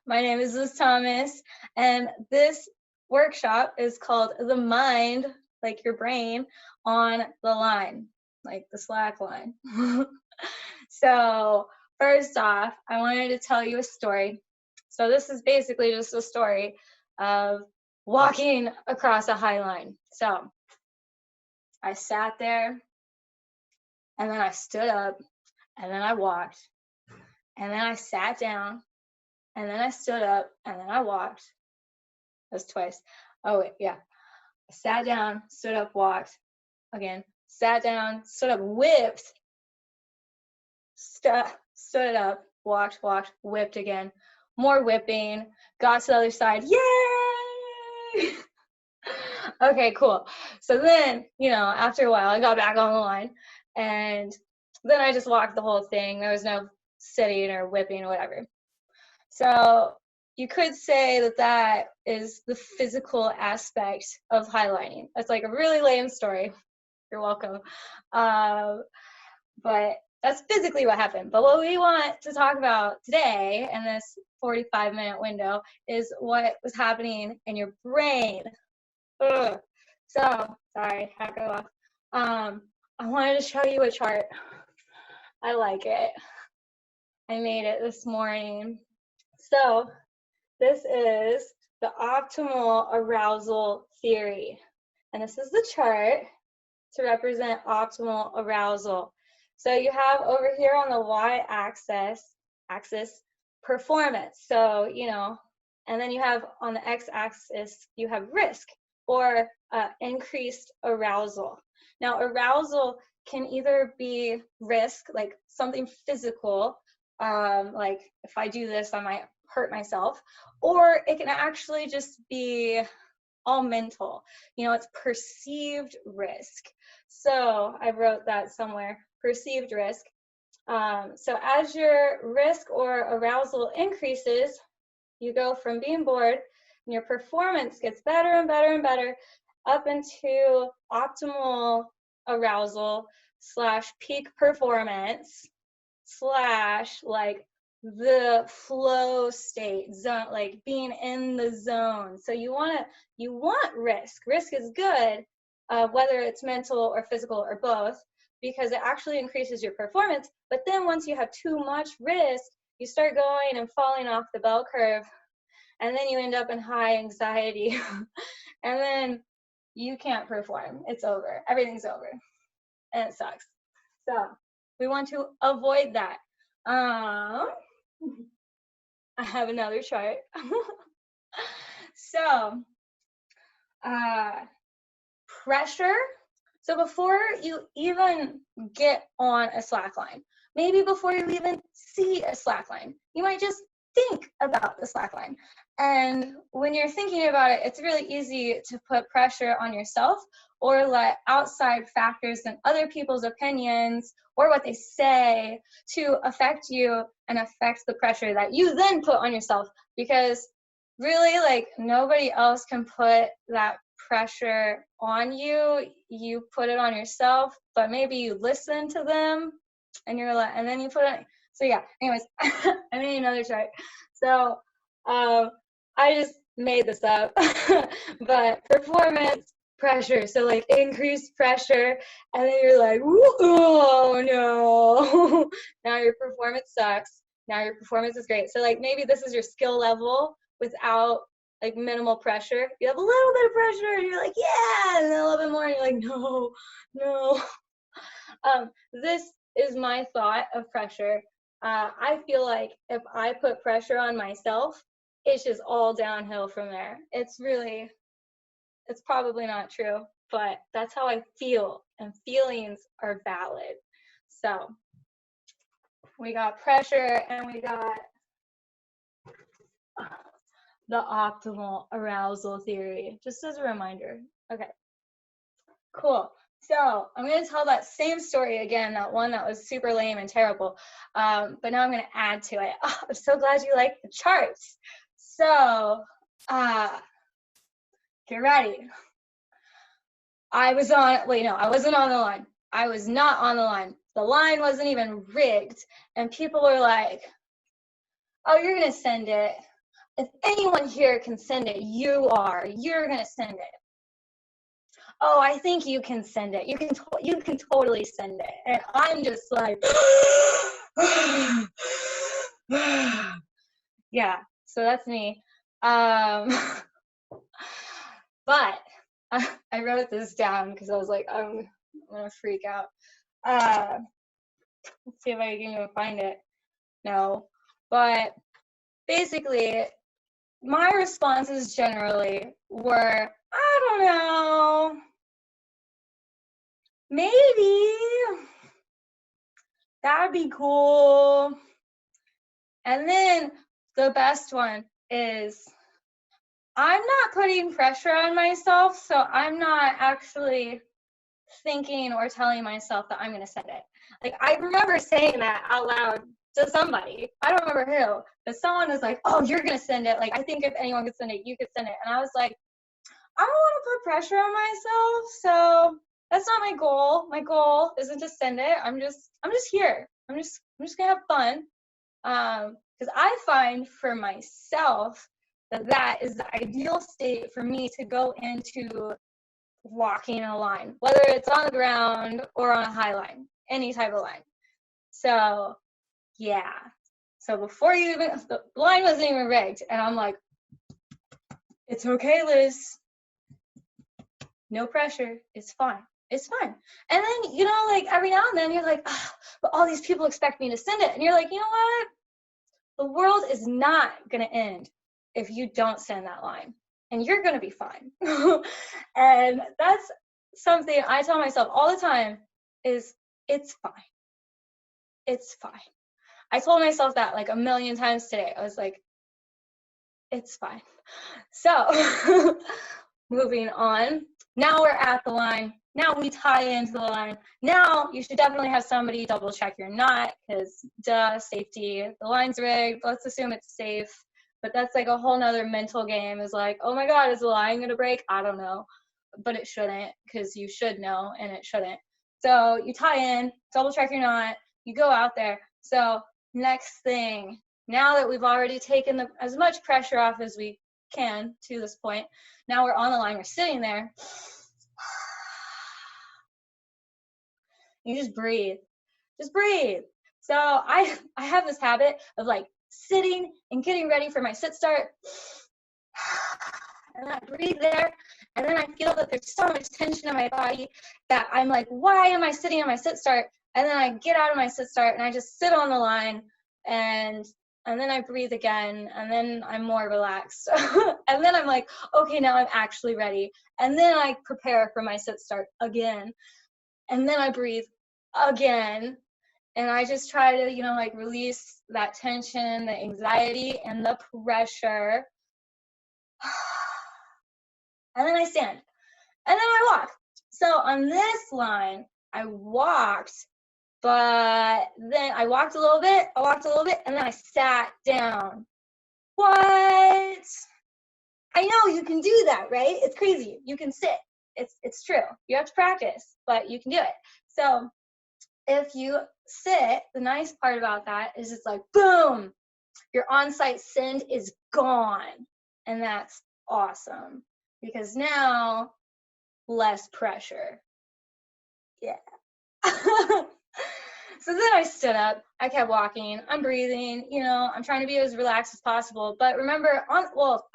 My name is Liz Thomas, and this workshop is called The Mind, like your brain, on the Line, like the slack line. So, first off, I wanted to tell you a story. So, this is basically just a story of walking across a high line. So, I sat there, and then I stood up, and then I walked, and then I sat down, and then I stood up, and then I walked. That's twice. Oh, wait, yeah. I sat down, stood up, walked. Again, sat down, stood up, whipped. Stood up, walked, whipped again. More whipping. Got to the other side. Yay! Okay, cool. So then, after a while, I got back on the line. And then I just walked the whole thing. There was no sitting or whipping or whatever. So you could say that that is the physical aspect of highlighting. That's like a really lame story. You're welcome. But that's physically what happened. But what we want to talk about today in this 45-minute window is what was happening in your brain. Ugh. So, sorry, had to go off. I wanted to show you a chart. I like it. I made it this morning. So, this is the optimal arousal theory. And this is the chart to represent optimal arousal. So you have over here on the y-axis performance. So, and then you have on the x-axis, you have risk or increased arousal. Now, arousal can either be risk, like something physical, like if I do this, I might hurt myself, or it can actually just be all mental. It's perceived risk. So I wrote that somewhere, perceived risk. So as your risk or arousal increases, you go from being bored and your performance gets better and better and better up into optimal arousal / peak performance / like the flow state zone, like being in the zone. So you want risk. Risk is good, whether it's mental or physical or both, because it actually increases your performance. But then once you have too much risk, you start going and falling off the bell curve, and then you end up in high anxiety, and then you can't perform. It's over. Everything's over, and it sucks. So we want to avoid that. I have another chart. So, pressure. So before you even get on a slack line, maybe before you even see a slack line, you might just think about the slack line. And when you're thinking about it, it's really easy to put pressure on yourself or let outside factors and other people's opinions or what they say to affect you and affect the pressure that you then put on yourself, because really, like, nobody else can put that pressure on you. You put it on yourself, but maybe you listen to them and you're like, and then you put it on. So yeah, anyways, I made another chart. So I just made this up, but performance, pressure. So like increased pressure, and then you're like, oh no, now your performance sucks. Now your performance is great. So like maybe this is your skill level without like minimal pressure. You have a little bit of pressure and you're like, yeah, and then a little bit more and you're like, no. This is my thought of pressure. I feel like if I put pressure on myself, it's just all downhill from there. It's probably not true, but that's how I feel, and feelings are valid. So we got pressure and we got the optimal arousal theory, just as a reminder. Okay, cool. So I'm going to tell that same story again, that one that was super lame and terrible, but now I'm going to add to it. Oh, I'm so glad you like the charts. So get ready. I wasn't on the line. I was not on the line. The line wasn't even rigged, and people were like, Oh, you're going to send it. If anyone here can send it, you are. You're going to send it. Oh, I think you can send it. You can totally send it. And I'm just like, yeah, so that's me. But I wrote this down because I was like, I'm gonna freak out. Let's see if I can even find it. No, but basically, my responses generally were, I don't know, maybe that'd be cool. And then the best one is, I'm not putting pressure on myself, so I'm not actually thinking or telling myself that I'm going to send it. Like, I remember saying that out loud to somebody. I don't remember who, but someone was like, oh, you're going to send it. Like, I think if anyone could send it, you could send it. And I was like, I don't want to put pressure on myself, so that's not my goal. My goal isn't to send it. I'm just here. I'm just going to have fun. Because I find for myself that is the ideal state for me to go into walking a line, whether it's on the ground or on a high line, any type of line. So yeah, so before you even, the line wasn't even rigged, and I'm like, it's okay, Liz, no pressure, it's fine. It's fine. And then, you know, like every now and then you're like, oh, but all these people expect me to send it. And you're like, you know what? The world is not going to end if you don't send that line, and you're going to be fine. And that's something I tell myself all the time is, it's fine. It's fine. I told myself that like a million times today. I was like, it's fine. So moving on. Now we're at the line. Now we tie into the line. Now you should definitely have somebody double check you're not, because duh, safety. The line's rigged. Let's assume it's safe. But that's like a whole nother mental game, is like, oh my God, is the line gonna break? I don't know. But it shouldn't, because you should know, and it shouldn't. So you tie in, double check you're not, you go out there. So next thing, now that we've already taken as much pressure off as we can to this point, now we're on the line, we're sitting there. You just breathe. Just breathe. So I have this habit of like sitting and getting ready for my sit start. And I breathe there, and then I feel that there's so much tension in my body that I'm like, why am I sitting in my sit start? And then I get out of my sit start and I just sit on the line, and then I breathe again, and then I'm more relaxed. And then I'm like, okay, now I'm actually ready. And then I prepare for my sit start again. And then I breathe again. And I just try to, you know, like release that tension, the anxiety, and the pressure. And then I stand. And then I walk. So on this line, I walked, but then I walked a little bit, and then I sat down. What? I know you can do that, right? It's crazy. You can sit. It's true. You have to practice, but you can do it. So if you sit, the nice part about that is it's like, boom, your on-site send is gone. And that's awesome, because now less pressure. Yeah. So then I stood up, I kept walking, I'm breathing, you know, I'm trying to be as relaxed as possible. But remember, I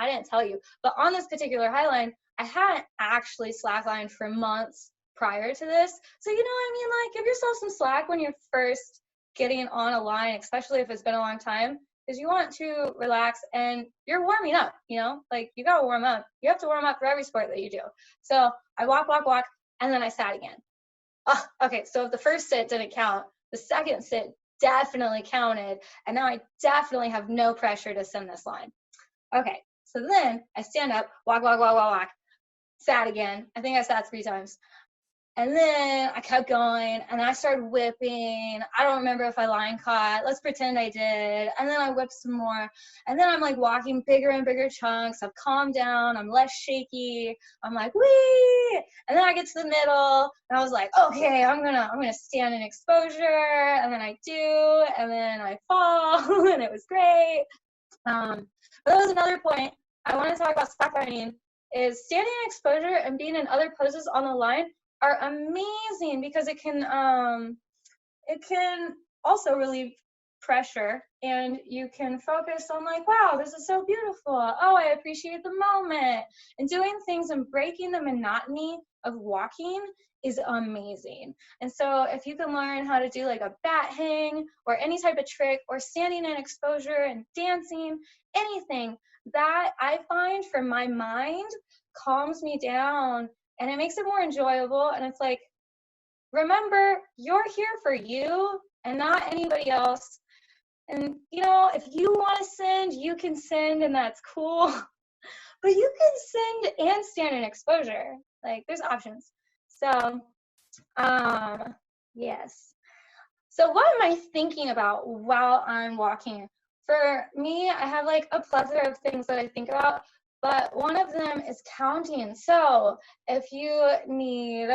didn't tell you, but on this particular highline, I hadn't actually slacklined for months prior to this. So, you know what I mean? Like, give yourself some slack when you're first getting on a line, especially if it's been a long time, because you want to relax and you're warming up, you know, like you got to warm up. You have to warm up for every sport that you do. So I walk, and then I sat again. Oh, okay, so if the first sit didn't count, the second sit definitely counted, and now I definitely have no pressure to send this line. Okay, so then I stand up, walk, sat again. I think I sat 3 times. And then I kept going, and I started whipping. I don't remember if I line caught. Let's pretend I did. And then I whipped some more. And then I'm like walking bigger and bigger chunks. I've calmed down. I'm less shaky. I'm like, wee! And then I get to the middle, and I was like, okay, I'm gonna stand in exposure. And then I do, and then I fall, and it was great. But that was another point I want to talk about slacklining is standing in exposure and being in other poses on the line are amazing because it can also relieve pressure, and you can focus on like, wow, this is so beautiful. Oh, I appreciate the moment. And doing things and breaking the monotony of walking is amazing. And so if you can learn how to do like a bat hang or any type of trick or standing in exposure and dancing, anything that I find for my mind calms me down and it makes it more enjoyable. And it's like, remember, you're here for you and not anybody else. And, you know, if you want to send, you can send, and that's cool. But you can send and stand in exposure. Like, there's options. So, yes. So what am I thinking about while I'm walking? For me, I have like a plethora of things that I think about, but one of them is counting. So if you need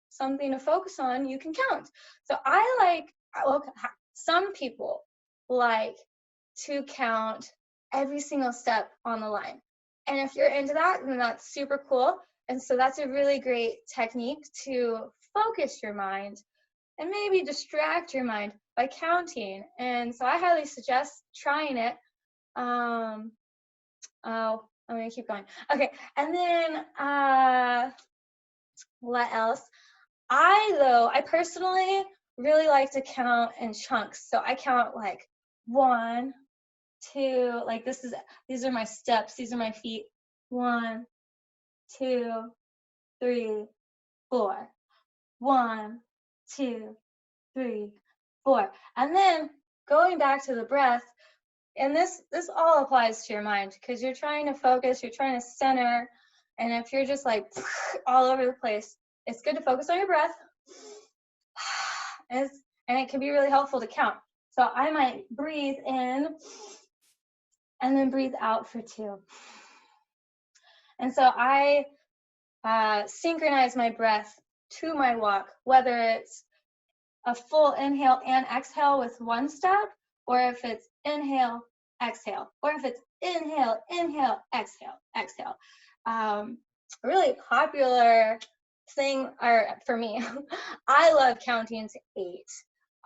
something to focus on, you can count. So some people like to count every single step on the line. And if you're into that, then that's super cool. And so that's a really great technique to focus your mind and maybe distract your mind by counting. And so I highly suggest trying it. I'm gonna keep going. Okay, and then what else? I personally really like to count in chunks. So I count like 1, 2, like these are my steps, these are my feet. 1, 2, 3, 4. 1, 2, 3, 4. And then going back to the breath, and this all applies to your mind because you're trying to focus, you're trying to center, and if you're just like all over the place, it's good to focus on your breath. And it can be really helpful to count. So I might breathe in and then breathe out for 2. And so I synchronize my breath to my walk, whether it's a full inhale and exhale with 1 step, or if it's inhale, exhale, or if it's inhale, inhale, exhale, exhale. A really popular thing, or for me, I love counting to 8.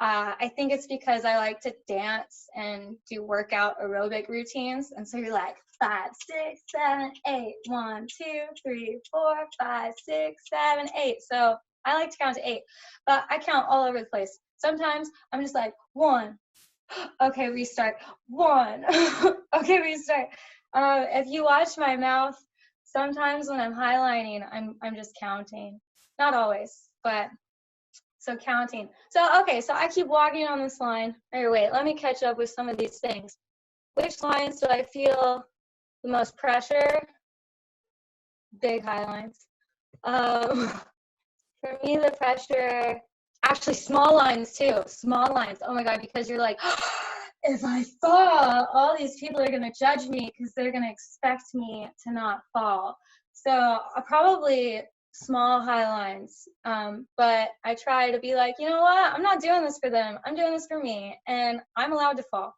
I think it's because I like to dance and do workout aerobic routines. And so you're like 5, 6, 7, 8, 1, 2, 3, 4, 5, 6, 7, 8. So I like to count to 8, but I count all over the place. Sometimes I'm just like 1, okay, restart. 1, okay, restart. If you watch my mouth, sometimes when I'm highlighting, I'm just counting. Not always, but so counting. So okay, so I keep walking on this line. Or wait, let me catch up with some of these things. Which lines do I feel the most pressure? Big high lines. For me, the pressure, actually small lines too, small lines. Oh my God, because you're like, if I fall, all these people are gonna judge me because they're gonna expect me to not fall. So probably small high lines, but I try to be like, you know what, I'm not doing this for them, I'm doing this for me, and I'm allowed to fall.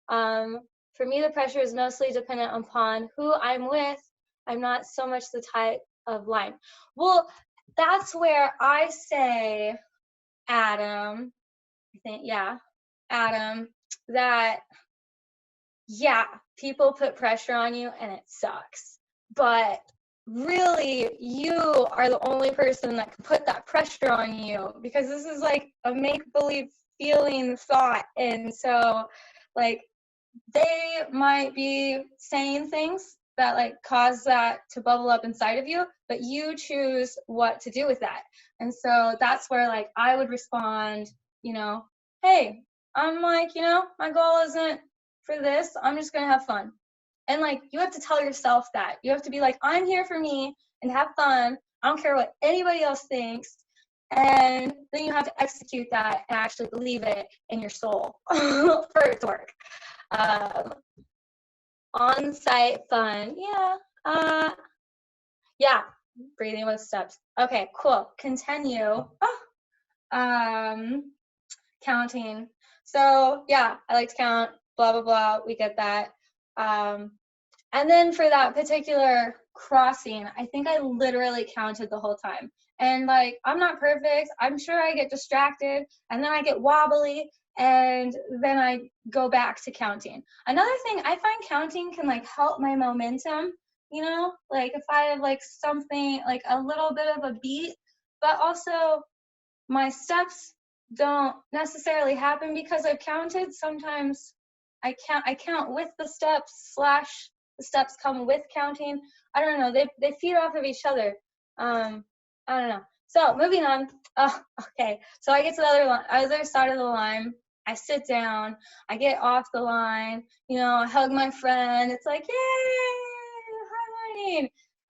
For me, the pressure is mostly dependent upon who I'm with. I'm not so much the type of line. Well, that's where I say, Adam, I think, yeah, Adam, that, yeah, people put pressure on you and it sucks. But really, you are the only person that can put that pressure on you because this is like a make-believe feeling thought. And so, like, they might be saying things that like cause that to bubble up inside of you, but you choose what to do with that. And so that's where like I would respond, you know, hey, I'm like, you know, my goal isn't for this, I'm just gonna have fun. And like you have to tell yourself that. You have to be like, I'm here for me and have fun. I don't care what anybody else thinks. And then you have to execute that and actually believe it in your soul for it to work. On-site fun, yeah, breathing with steps. Okay, cool. Continue. Counting. So yeah, I like to count blah, blah, blah. We get that. And then for that particular crossing, I think I literally counted the whole time. And like, I'm not perfect. I'm sure I get distracted and then I get wobbly and then I go back to counting. Another thing, I find counting can like help my momentum, you know, like if I have like something, like a little bit of a beat, but also my steps don't necessarily happen because I've counted. Sometimes I count with the steps / the steps come with counting. I don't know. They feed off of each other. I don't know. So moving on. Okay. So I get to the other side of the line. I sit down. I get off the line. You know, I hug my friend. It's like, yay,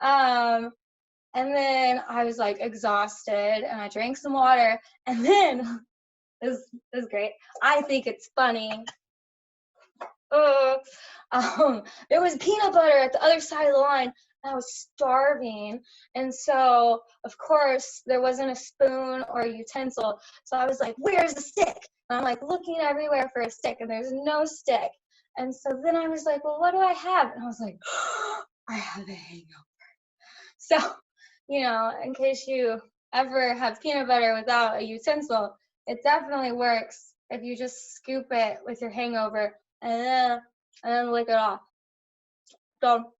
highlighting. And then I was like exhausted, and I drank some water. And then this is great. I think it's funny. There was peanut butter at the other side of the line, and I was starving. And so, of course, there wasn't a spoon or a utensil. So I was like, where's the stick? And I'm like looking everywhere for a stick, and there's no stick. And so then I was like, well, what do I have? And I was like, I have a hangover. So, you know, in case you ever have peanut butter without a utensil, it definitely works if you just scoop it with your hangover and then lick it off. So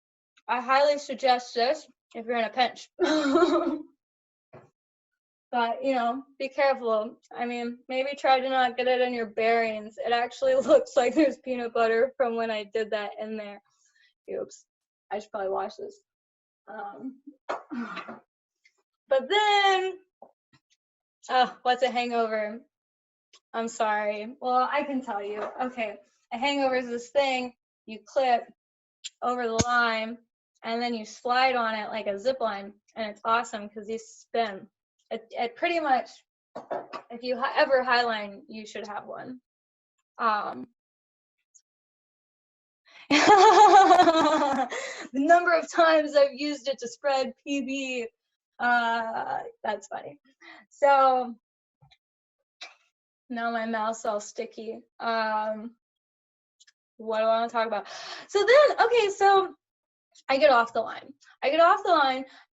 I highly suggest this if you're in a pinch. But, you know, be careful. I mean, maybe try to not get it in your bearings. It actually looks like there's peanut butter from when I did that in there. Oops. I should probably wash this. But then, what's a hangover? I'm sorry. Well, I can tell you. Okay, a hangover is this thing you clip over the line, and then you slide on it like a zip line, and it's awesome because you spin. It pretty much, if you ever highline, you should have one. The number of times I've used it to spread PB, that's funny. So now my mouth's all sticky. What do I want to talk about? So then, okay, so I get off the line.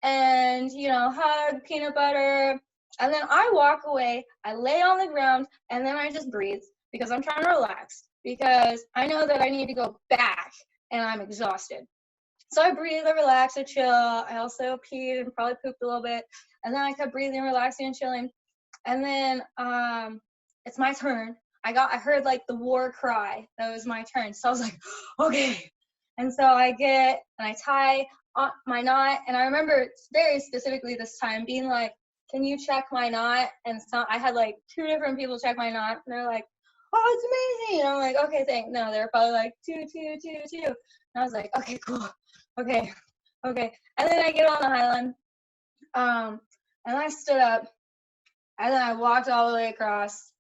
And, you know, hug, peanut butter, and then I walk away, I lay on the ground, and then I just breathe because I'm trying to relax, because I know that I need to go back, and I'm exhausted. So I breathe, I relax, I chill. I also peed and probably pooped a little bit, and then I kept breathing, relaxing, and chilling. And then it's my turn. I heard like the war cry. That was my turn. So I was like, okay. And so I get, and I tie my knot. And I remember very specifically this time being like, can you check my knot? And so I had like 2 different people check my knot. And they're like, oh, it's amazing. And I'm like, okay, thanks. No, they're probably like 2, 2, 2, 2. And I was like, okay, cool. Okay. And then I get on the highland. And I stood up. And then I walked all the way across,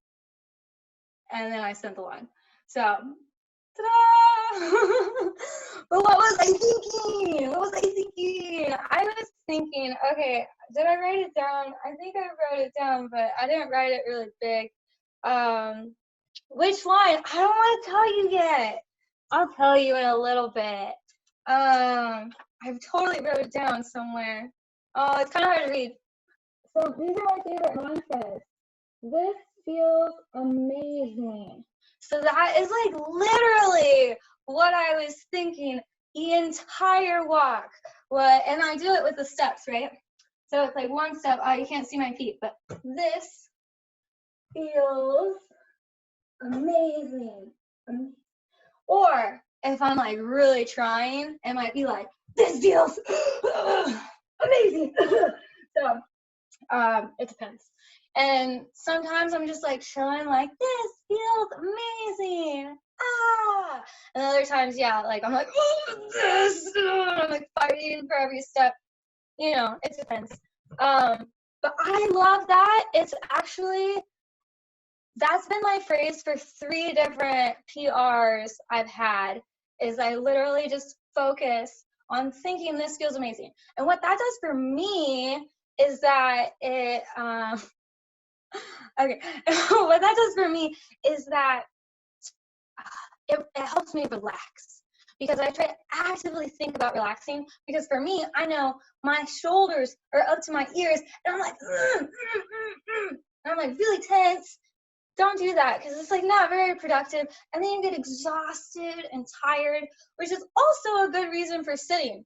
and then I sent the line. So, ta-da! But what was I thinking? I was thinking, okay, did I write it down? I think I wrote it down, but I didn't write it really big. Which line? I don't want to tell you yet. I'll tell you in a little bit. I've totally wrote it down somewhere. Oh, it's kind of hard to read. So these are my favorite mantras. This feels amazing. So that is like literally what I was thinking the entire walk. And I do it with the steps, right? So it's like one step. You can't see my feet, but this feels amazing. Or if I'm like really trying, it might be like, this feels amazing. So it depends. And sometimes I'm just like chilling, like, this feels amazing. And other times, yeah, like I'm like, oh, this, and I'm like fighting for every step. You know, it depends. But I love that. It's actually, that's been my phrase for 3 different PRs I've had, is I literally just focus on thinking this feels amazing. And what that does for me is that it, okay, what that does for me is that it helps me relax, because I try to actively think about relaxing, because for me, I know my shoulders are up to my ears, and I'm like, and I'm like really tense. Don't do that, because it's like not very productive, and then you get exhausted and tired, which is also a good reason for sitting.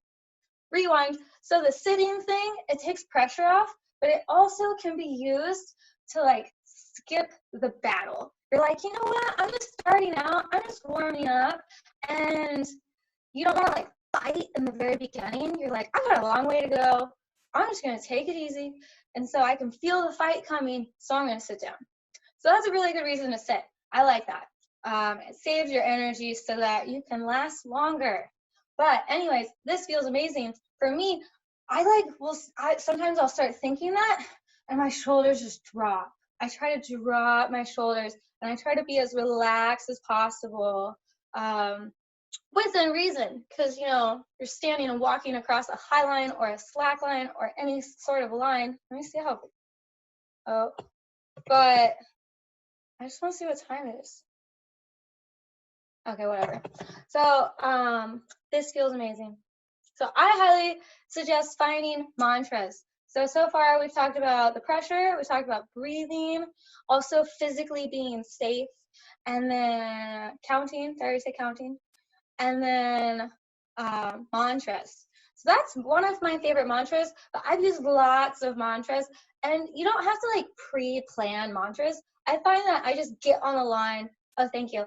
Rewind. So the sitting thing, it takes pressure off, but it also can be used to like skip the battle. You're like, you know what? I'm just starting out. I'm just warming up, and you don't want to like fight in the very beginning. You're like, I got a long way to go. I'm just gonna take it easy, and so I can feel the fight coming. So I'm gonna sit down. So that's a really good reason to sit. I like that. It saves your energy so that you can last longer. But anyways, this feels amazing. For me, sometimes I'll start thinking that, and my shoulders just drop. I try to drop my shoulders, and I try to be as relaxed as possible, within reason, because you're standing and walking across a high line or a slack line or any sort of line. Let me see how. Oh, but I just want to see what time it is. Okay, whatever. So this feels amazing. So I highly suggest finding mantras. So far we've talked about the pressure, we talked about breathing, also physically being safe, and then counting. Did I already say counting? And then mantras. So that's one of my favorite mantras, but I've used lots of mantras, and you don't have to like pre-plan mantras. I find that I just get on the line. Oh, thank you.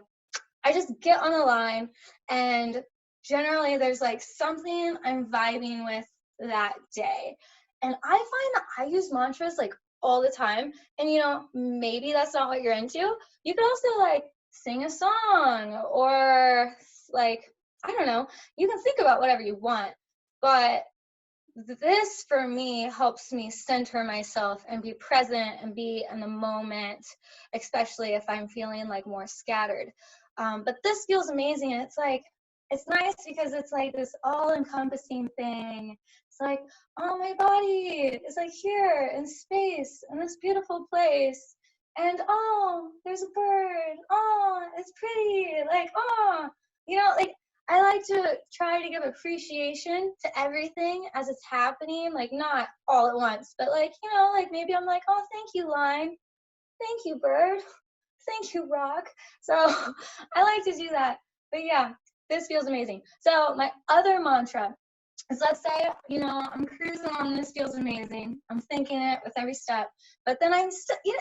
I just get on the line, and generally there's like something I'm vibing with that day. And I find that I use mantras like all the time. And maybe that's not what you're into. You could also like sing a song, or like, I don't know, you can think about whatever you want. But this for me helps me center myself and be present and be in the moment, especially if I'm feeling like more scattered. But this feels amazing. And it's nice because it's like this all-encompassing thing. It's like, oh, my body is like here in space in this beautiful place. And oh, there's a bird. Oh, it's pretty. Like, oh, like I like to try to give appreciation to everything as it's happening, like not all at once, but like, like maybe I'm like, oh, thank you, line. Thank you, bird. Thank you, rock. So I like to do that. But yeah, this feels amazing. So my other mantra is, let's say, I'm cruising on this feels amazing. I'm thinking it with every step, but then I'm still, you're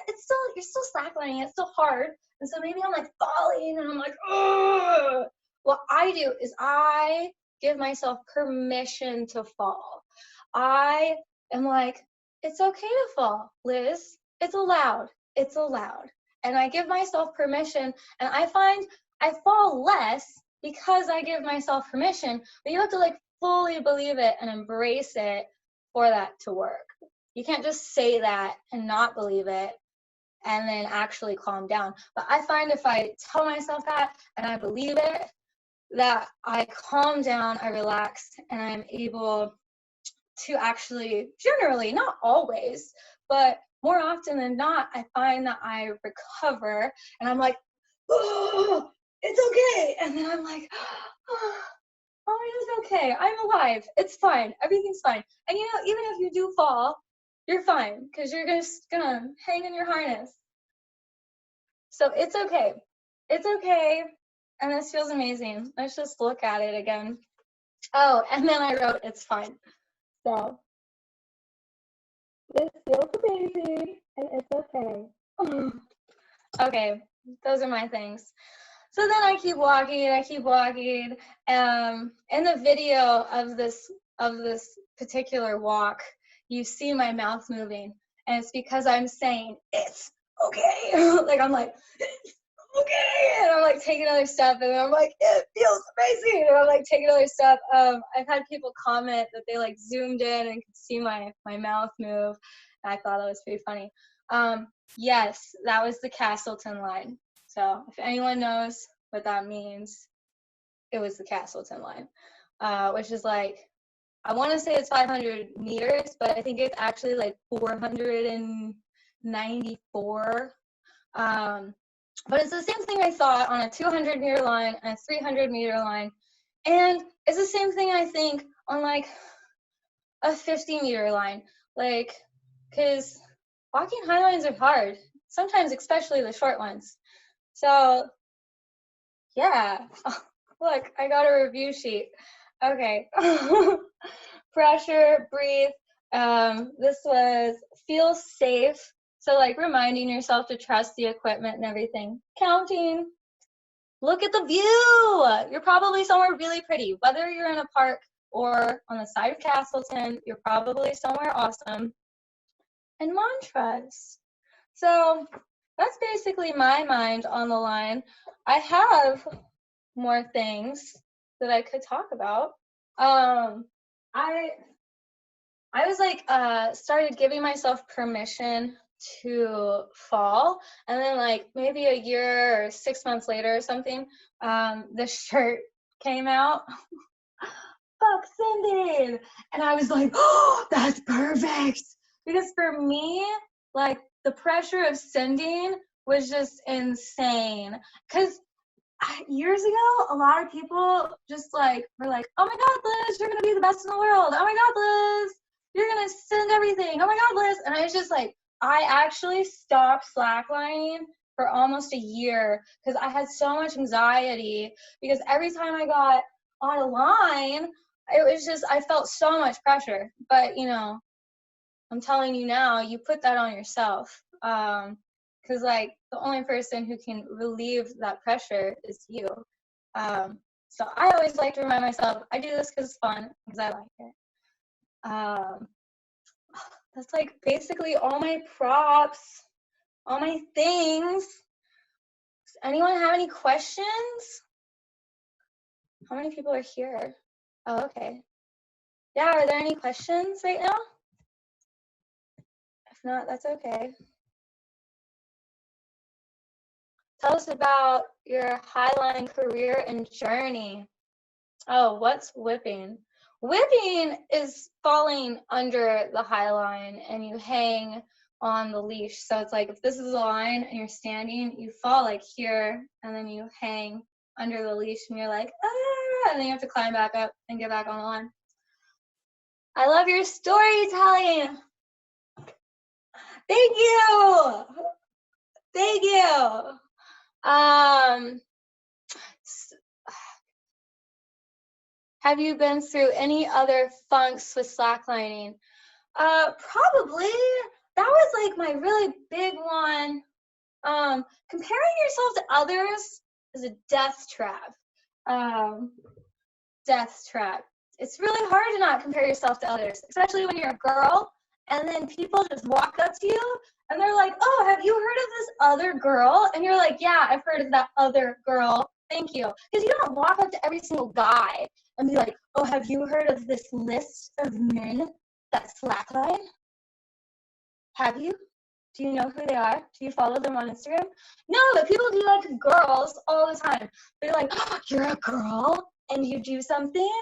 still slacklining. It's still hard. And so maybe I'm like falling, and I'm like, oh. What I do is I give myself permission to fall. I am like, it's okay to fall, Liz. It's allowed. It's allowed. And I give myself permission, and I find I fall less because I give myself permission. But you have to like fully believe it and embrace it for that to work. You can't just say that and not believe it and then actually calm down. But I find if I tell myself that and I believe it, that I calm down, I relax, and I'm able to actually, generally, not always, but more often than not, I find that I recover, and I'm like, oh, it's okay. And then I'm like, oh, it is okay. I'm alive. It's fine. Everything's fine. And even if you do fall, you're fine, because you're just gonna hang in your harness. So it's okay. It's okay. And this feels amazing. Let's just look at it again. Oh, and then I wrote, it's fine. So this feels amazing, and it's okay. Okay, those are my things. So then I keep walking. In the video of this particular walk, you see my mouth moving, and it's because I'm saying it's okay. Like I'm like, it's okay, and I'm like taking another step, and I'm like, it feels amazing, and I'm like taking another step. I've had people comment that they like zoomed in and could see my mouth move, and I thought that was pretty funny. Yes, that was the Castleton line. So if anyone knows what that means, it was the Castleton line, which is like, I want to say it's 500 meters, but I think it's actually like 494. But it's the same thing I thought on a 200-meter line and a 300-meter line. And it's the same thing I think on like a 50-meter line. Like, because walking high lines are hard, sometimes especially the short ones. So yeah, look, I got a review sheet. Okay. Pressure, breathe. This was feel safe. So like reminding yourself to trust the equipment and everything. Counting. Look at the view. You're probably somewhere really pretty. Whether you're in a park or on the side of Castleton, you're probably somewhere awesome. And mantras. So that's basically my mind on the line. I have more things that I could talk about. I was like started giving myself permission to fall, and then like maybe a year or 6 months later or something, the shirt came out. Fuck sending, and I was like, oh, that's perfect, because for me, like the pressure of sending was just insane, because years ago, a lot of people just like were like, oh my god, Liz, you're gonna be the best in the world. Oh my god, Liz, you're gonna send everything. Oh my god, Liz. And I was just like, I actually stopped slacklining for almost a year because I had so much anxiety, because every time I got on a line, it was just, I felt so much pressure. But you know, I'm telling you now, you put that on yourself. Because like the only person who can relieve that pressure is you. So I always like to remind myself, I do this because it's fun, because I like it. That's like basically all my props, all my things. Does anyone have any questions? How many people are here? Oh, okay. Yeah, are there any questions right now? If not, that's okay. Tell us about your highline career and journey. Oh, what's whipping? Whipping is falling under the high line and you hang on the leash. So it's like if this is a line and you're standing, you fall like here and then you hang under the leash and you're like, ah, and then you have to climb back up and get back on the line. I love your storytelling. Thank you. Thank you. Have you been through any other funks with slacklining? Probably. That was like my really big one. Comparing yourself to others is a death trap. Death trap. It's really hard to not compare yourself to others, especially when you're a girl, and then people just walk up to you and they're like, oh, have you heard of this other girl? And you're like, yeah, I've heard of that other girl. Thank you. Because you don't walk up to every single guy and be like, oh, have you heard of this list of men that slackline? Have you? Do you know who they are? Do you follow them on Instagram? No, but people do like girls all the time. They're like, oh, you're a girl and you do something?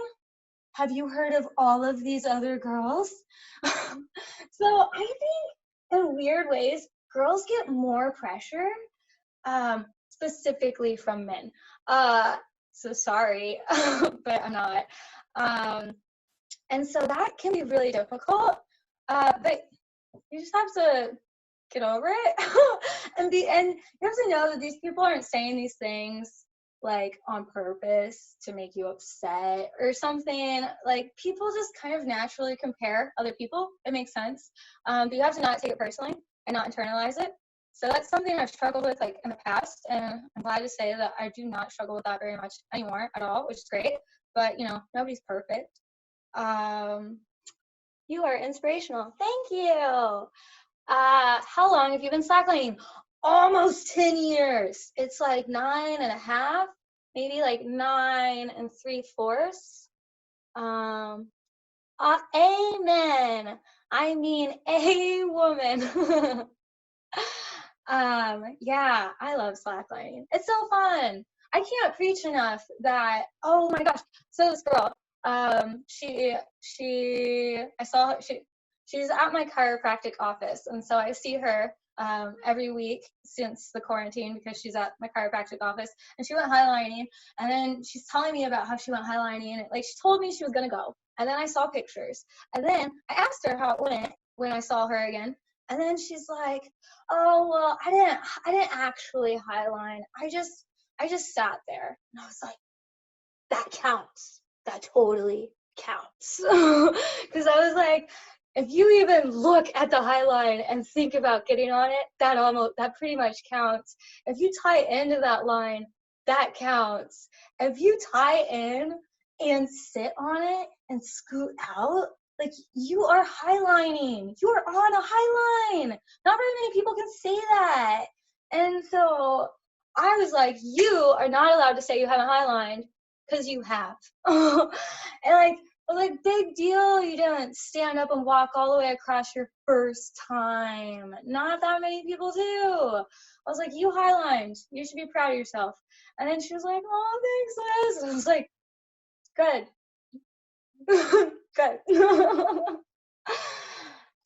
Have you heard of all of these other girls? So I think in weird ways, girls get more pressure, specifically from men. So sorry, but I'm not. And so that can be really difficult, but you just have to get over it. and you have to know that these people aren't saying these things like on purpose to make you upset or something. Like people just kind of naturally compare other people. It makes sense. But you have to not take it personally and not internalize it. So that's something I've struggled with like in the past, and I'm glad to say that I do not struggle with that very much anymore at all, which is great. But you know, nobody's perfect. You are inspirational. Thank you. How long have you been slacklining? Almost 10 years. It's like 9.5, maybe like 9 3/4. Amen. I mean, a woman. Yeah, I love slacklining. It's so fun. I can't preach enough that, oh my gosh. So this girl, I saw her, she's at my chiropractic office, and so I see her every week since the quarantine because she's at my chiropractic office, and she went highlining, and then she's telling me about how she went highlining, and like she told me she was gonna go, and then I saw pictures, and then I asked her how it went when I saw her again, and then she's like, oh well, I didn't actually highline, I just sat there, and I was like, that counts, that totally counts. Because I was like, if you even look at the high line and think about getting on it, that pretty much counts. If you tie into that line, that counts. If you tie in and sit on it and scoot out, like you are highlining. You are on a high line. Not very many people can say that. And so I was like, you are not allowed to say you haven't highlined because you have. And like, big deal, you didn't stand up and walk all the way across your first time. Not that many people do. I was like, you highlined. You should be proud of yourself. And then she was like, oh, thanks, Liz. And I was like, good. Good.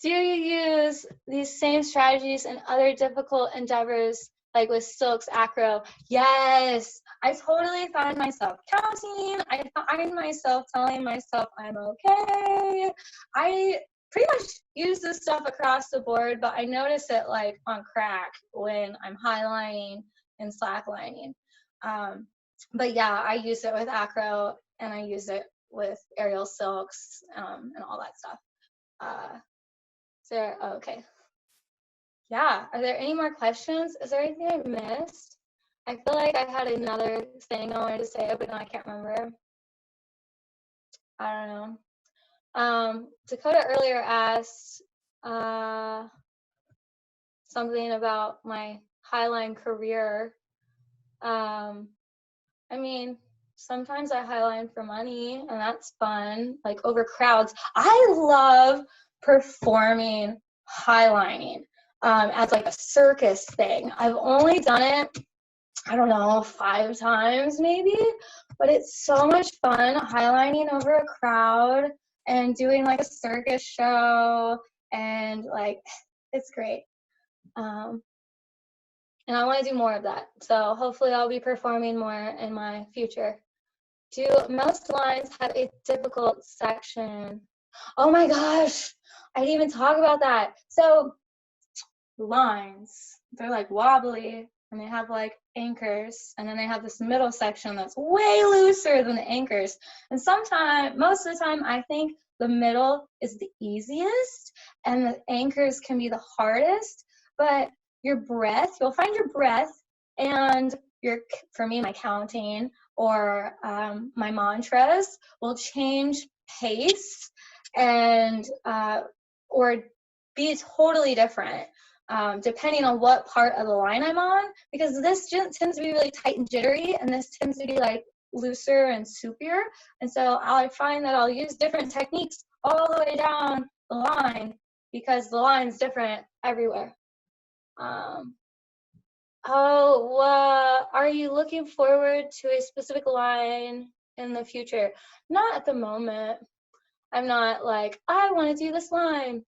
Do you use these same strategies in other difficult endeavors, like with silks, acro? Yes, I totally find myself counting. I find myself telling myself I'm okay. I pretty much use this stuff across the board, but I notice it like on crack when I'm highlining and slacklining. But yeah, I use it with acro, and I use it with aerial silks and all that stuff. Okay. Yeah, are there any more questions? Is there anything I missed? I feel like I had another thing I wanted to say, but now I can't remember. I don't know. Dakota earlier asked something about my highline career. I mean, sometimes I highline for money, and that's fun, like over crowds. I love performing highlining as like a circus thing. I've only done it, I don't know, 5 times maybe, but it's so much fun highlining over a crowd and doing like a circus show, and like, it's great. And I want to do more of that. So hopefully I'll be performing more in my future. Do most lines have a difficult section? Oh my gosh, I didn't even talk about that. So lines, they're like wobbly, and they have like anchors, and then they have this middle section that's way looser than the anchors. And most of the time, I think the middle is the easiest, and the anchors can be the hardest, but your breath, you'll find your breath and for me, my counting or my mantras will change pace and or be totally different depending on what part of the line I'm on, because this tends to be really tight and jittery, and this tends to be like looser and soupier. And so I find that I'll use different techniques all the way down the line because the line's different everywhere. Are you looking forward to a specific line in the future? Not at the moment. I'm not like, I want to do this line.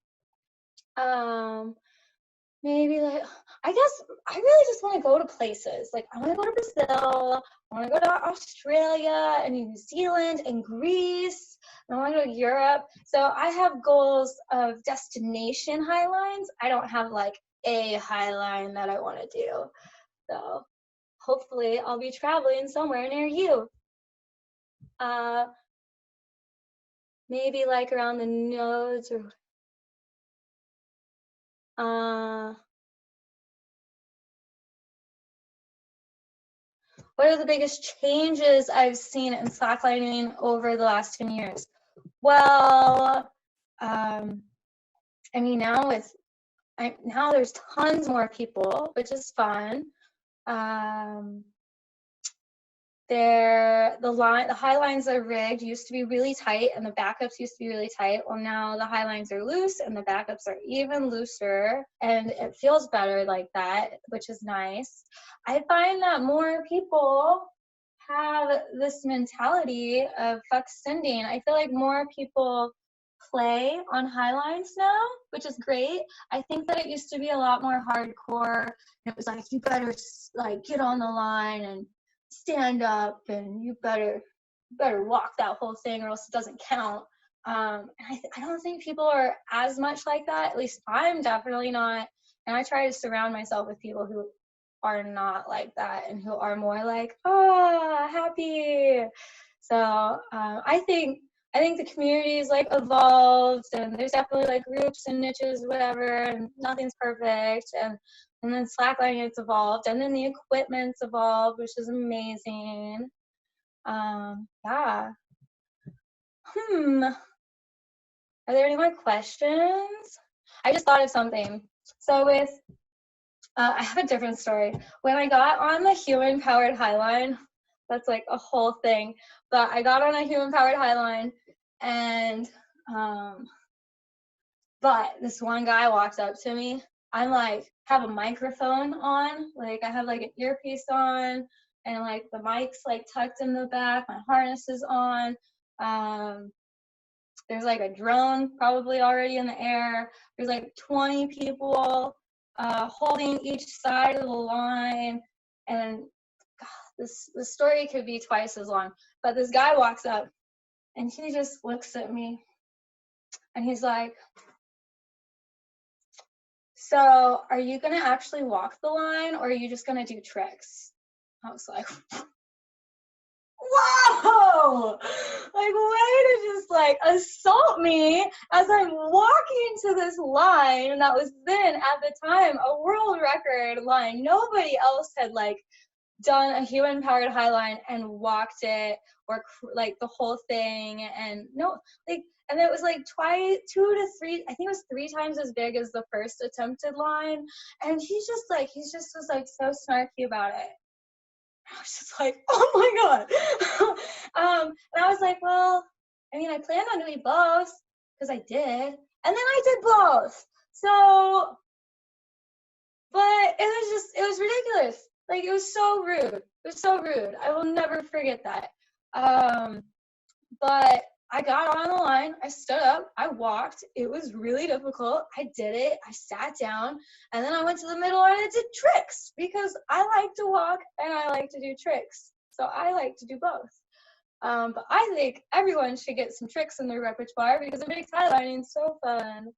Maybe like, I guess I really just want to go to places. Like, I want to go to Brazil, I want to go to Australia and New Zealand and Greece, and I want to go to Europe. So I have goals of destination highlines. I don't have like a highline that I want to do. So hopefully I'll be traveling somewhere near you. Maybe like around the nose or what are the biggest changes I've seen in slacklining over the last 10 years? Well, I mean, now there's tons more people, which is fun. The high lines are rigged used to be really tight, and the backups used to be really tight. Well, now the high lines are loose and the backups are even looser, and it feels better like that, which is nice. I find that more people have this mentality of fuck sending. I feel like more people play on highlines now, which is great. I think that it used to be a lot more hardcore. It was like, you better like get on the line and stand up, and you better walk that whole thing or else it doesn't count. And I don't think people are as much like that. At least I'm definitely not. And I try to surround myself with people who are not like that and who are more like, oh, happy. So I think the community is like evolved, and there's definitely like groups and niches, whatever, and nothing's perfect. And then slacklining it's evolved, and then the equipment's evolved, which is amazing. Yeah. Are there any more questions? I just thought of something. So with, I have a different story. When I got on the human-powered highline, that's like a whole thing, but I got on a human-powered highline, and, but this one guy walked up to me. I'm like, have a microphone on, like I have like an earpiece on, and like the mic's like tucked in the back, my harness is on. There's like a drone probably already in the air. There's like 20 people holding each side of the line, and this story could be twice as long. But this guy walks up, and he just looks at me, and he's like, so are you gonna actually walk the line, or are you just gonna do tricks? I was like, whoa, like way to just like assault me as I'm walking to this line that was then at the time a world record line. Nobody else had like done a human powered highline and walked it, or like the whole thing. And no, like, and it was like twice, 2 to 3, I think it was 3 times as big as the first attempted line. And he just was like so snarky about it. I was just like, oh my God. And I was like, well, I mean, I planned on doing both, because I did. And then I did both. So, but it was ridiculous. Like, it was so rude. It was so rude. I will never forget that. But I got on the line, I stood up, I walked. It was really difficult. I did it. I sat down, and then I went to the middle and I did tricks, because I like to walk and I like to do tricks. So I like to do both. But I think everyone should get some tricks in their repertoire, because it makes highlighting so fun.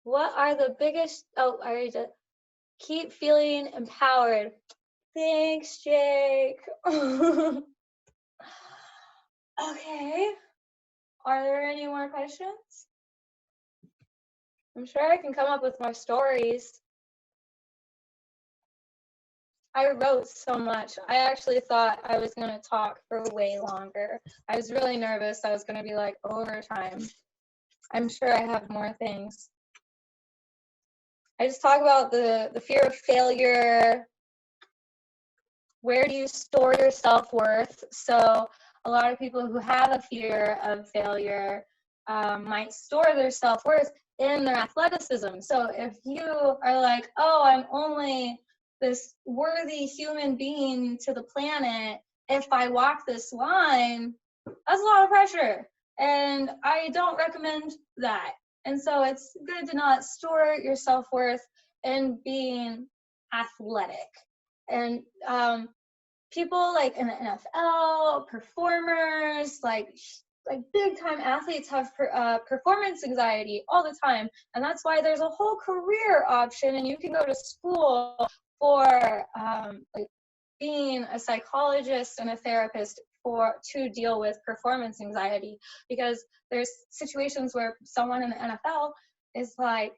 What are the biggest, oh, I already did. Keep feeling empowered. Thanks, Jake. Okay. Are there any more questions? I'm sure I can come up with more stories. I wrote so much. I actually thought I was going to talk for way longer. I was really nervous I was going to be like overtime. I'm sure I have more things. I just talk about the fear of failure. Where do you store your self-worth? So a lot of people who have a fear of failure might store their self-worth in their athleticism. So if you are like, oh, I'm only this worthy human being to the planet if I walk this line, that's a lot of pressure. And I don't recommend that. And so it's good to not store your self-worth in being athletic. And people like in the NFL, performers, like big time athletes have performance anxiety all the time. And that's why there's a whole career option, and you can go to school for like being a psychologist and a therapist to deal with performance anxiety, because there's situations where someone in the NFL is like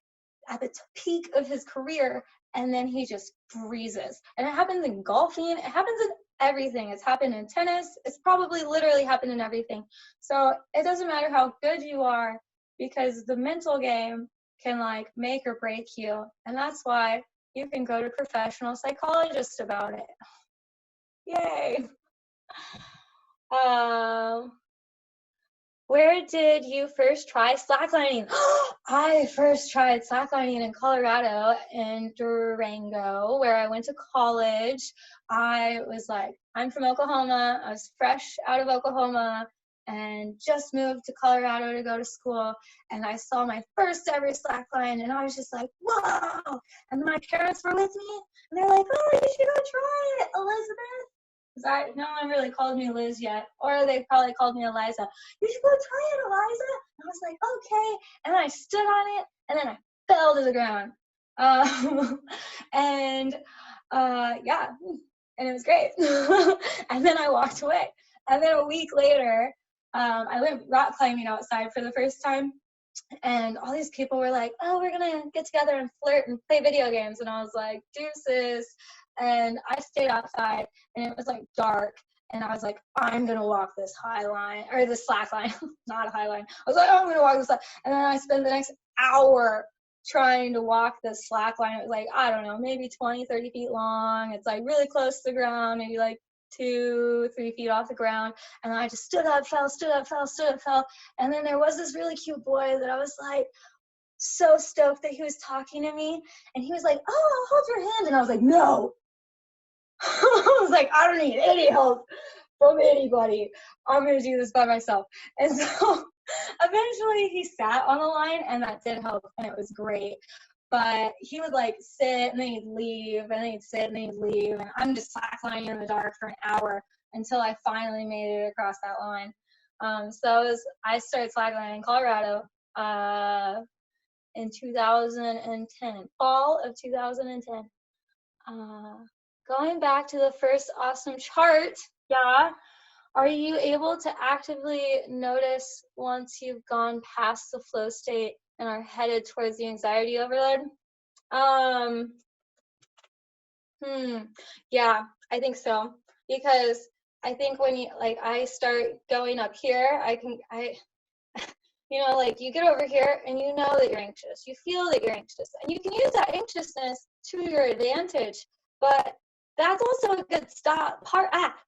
at the peak of his career, and then he just freezes. And it happens in golfing, it happens in everything. It's happened in tennis, it's probably literally happened in everything. So it doesn't matter how good you are, because the mental game can like make or break you. And that's why you can go to a professional psychologist about it. Yay. Where did you first try slacklining? I first tried slacklining in Colorado, in Durango, where I went to college. I was like, I'm from Oklahoma. I was fresh out of Oklahoma, and just moved to Colorado to go to school. And I saw my first ever slackline, and I was just like, whoa. And my parents were with me, and they're like, oh, you should go try it, Elizabeth. Because no one really called me Liz yet, or they probably called me Eliza. You should go try it, Eliza. And I was like, okay. And then I stood on it, and then I fell to the ground. Yeah, and it was great. And then I walked away. And then a week later, I went rock climbing outside for the first time. And all these people were like, oh, we're going to get together and flirt and play video games. And I was like, deuces. And I stayed outside, and it was like dark. And I was like, I'm going to walk this high line, or this slack line, not a high line. I was like, oh, I'm going to walk this line. And then I spent the next hour trying to walk this slack line. It was like, I don't know, maybe 20, 30 feet long. It's like really close to the ground, maybe like 2, 3 feet off the ground. And I just stood up, fell, stood up, fell, stood up, fell. And then there was this really cute boy that I was like so stoked that he was talking to me. And he was like, oh, I'll hold your hand. And I was like, no. I was like, I don't need any help from anybody. I'm going to do this by myself. And so eventually he sat on the line, and that did help, and it was great. But he would like sit, and then he'd leave, and then he'd sit, and then he'd leave. And I'm just slacklining in the dark for an hour until I finally made it across that line. I started slacklining in Colorado in 2010, fall of 2010. Going back to the first awesome chart, yeah, are you able to actively notice once you've gone past the flow state and are headed towards the anxiety overload? Yeah, I think so. Because I think when I start going up here, you get over here and you know that you're anxious. You feel that you're anxious. And you can use that anxiousness to your advantage. But that's also a good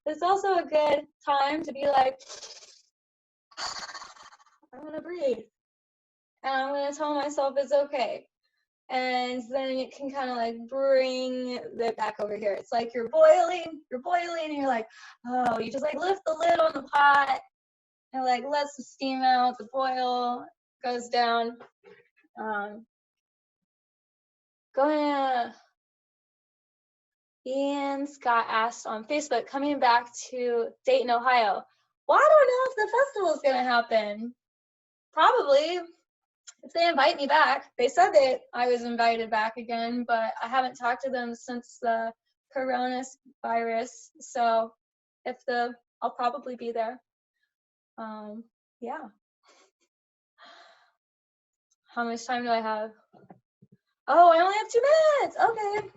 it's also a good time to be like, I'm going to breathe. And I'm going to tell myself it's okay. And then it can kind of like bring it back over here. It's like you're boiling, and you're like, oh, you just like lift the lid on the pot and like let some steam out, the boil goes down. Ian Scott asked on Facebook, coming back to Dayton, Ohio. Well, I don't know if the festival is going to happen. Probably, if they invite me back. They said that I was invited back again, but I haven't talked to them since the coronavirus. So I'll probably be there. Yeah. How much time do I have? Oh, I only have 2 minutes. Okay.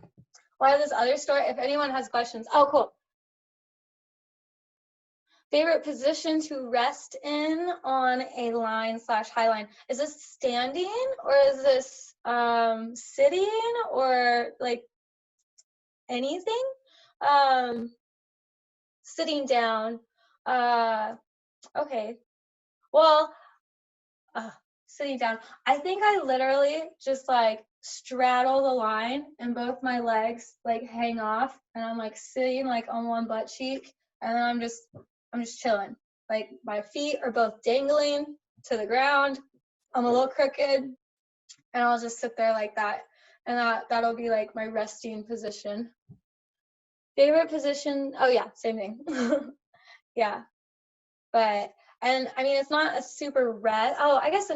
Or this other story, if anyone has questions. Oh, cool. Favorite position to rest in on a line/high line. Is this standing, or is this sitting, or like anything? Sitting down. Okay. Well, sitting down. I think I literally just like straddle the line and both my legs like hang off, and I'm like sitting like on one butt cheek, and then I'm just chilling. Like my feet are both dangling to the ground. I'm a little crooked, and I'll just sit there like that. And that'll be like my resting position. Favorite position? Oh yeah, same thing. Yeah. And I mean, it's not a super red. Oh, I guess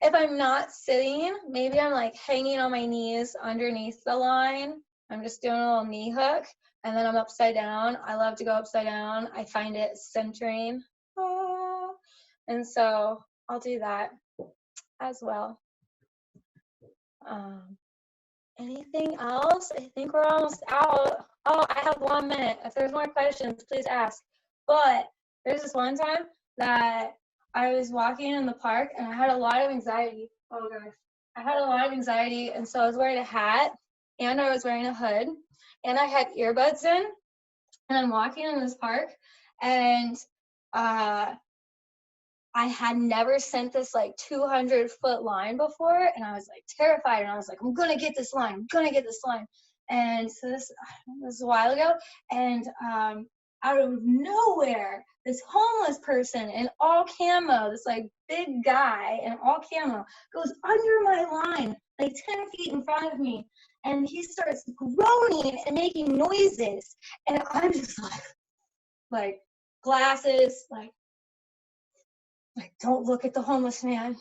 if I'm not sitting, maybe I'm like hanging on my knees underneath the line. I'm just doing a little knee hook, and then I'm upside down. I love to go upside down. I find it centering. And so I'll do that as well. Anything else? I think we're almost out. Oh, I have 1 minute. If there's more questions, please ask. But there's this one time that I was walking in the park, and I had a lot of anxiety. Oh gosh. I had a lot of anxiety, and so I was wearing a hat, and I was wearing a hood, and I had earbuds in, and I'm walking in this park, and I had never sent this like 200-foot line before, and I was like terrified, and I was like, I'm gonna get this line, I'm gonna get this line. And so this was a while ago, and out of nowhere, this homeless person in all camo, this like big guy in all camo, goes under my line, like 10 feet in front of me, and he starts groaning and making noises, and I'm just like glasses, like don't look at the homeless man,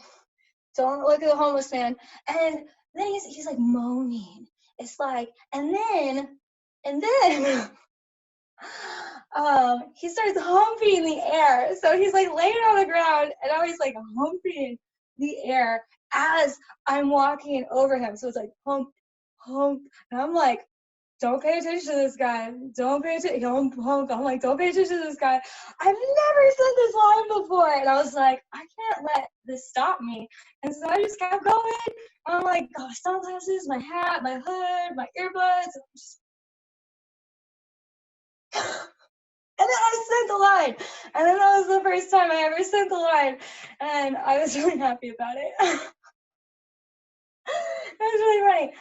don't look at the homeless man, and then he's like moaning. It's like, and then he starts humping the air. So he's like laying on the ground, and I was like humping the air as I'm walking over him. So it's like hump, hump, and I'm like, don't pay attention to this guy. Don't pay attention. Hump, hump. I'm like, don't pay attention to this guy. I've never said this line before, and I was like, I can't let this stop me. And so I just kept going. I'm like, got my sunglasses, my hat, my hood, my earbuds. And then I said the line, and then that was the first time I ever said the line, and I was really happy about it. It was really funny.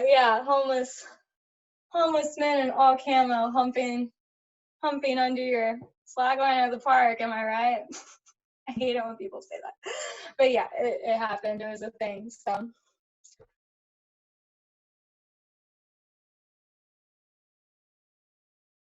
Yeah, homeless men in all camo humping under your slackline at the park. Am I right? I hate it when people say that, but yeah, it happened. It was a thing. So